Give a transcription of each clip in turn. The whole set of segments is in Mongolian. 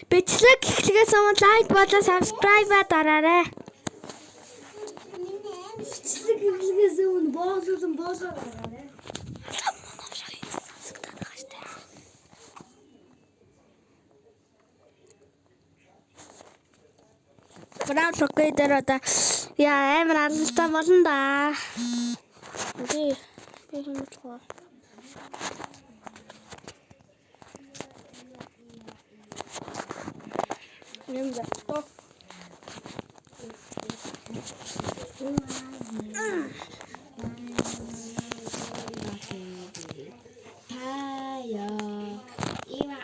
Бичлэг ихлэгээс өмнө лайк болон subscribe дараарай. Бичлэг ихлэгээс өмнө боолуулан дараарай. Брат окей дээр одоо яа амар алалтай болно да. Би хэмжлээ. Юм зато. Тая. Ива.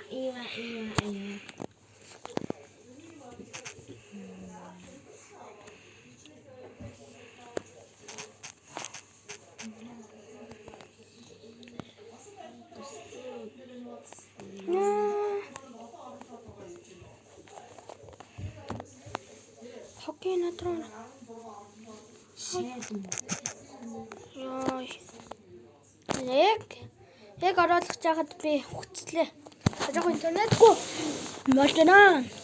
Хоккей натрон. Яй. Яг оруулах чахад би хүчлээ. Яг интернетгүй. Машина.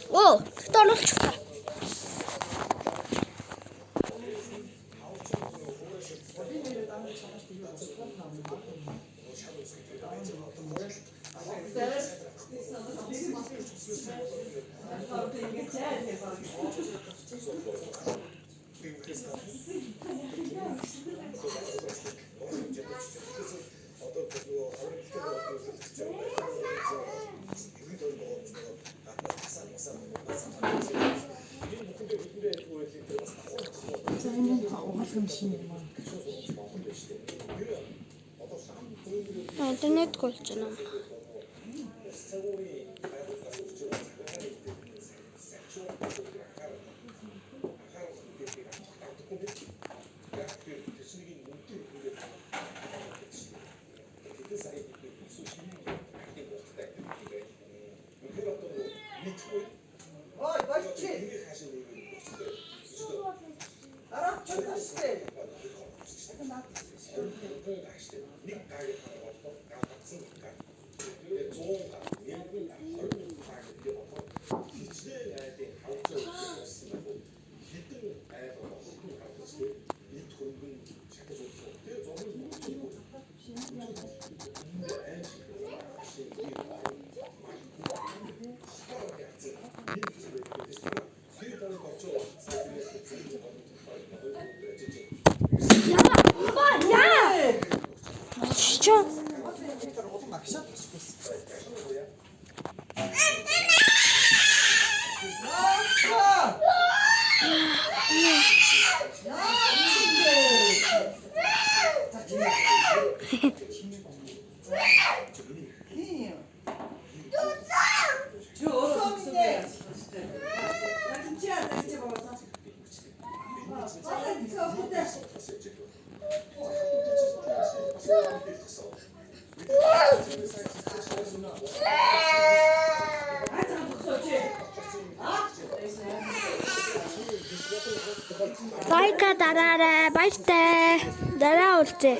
Оо, тэгт оруулчихсан. Интернет колчна. Ой, бачи. Араб чөтөстэй. Що? Байка дараарай, баяртай. Дараа уулзъя.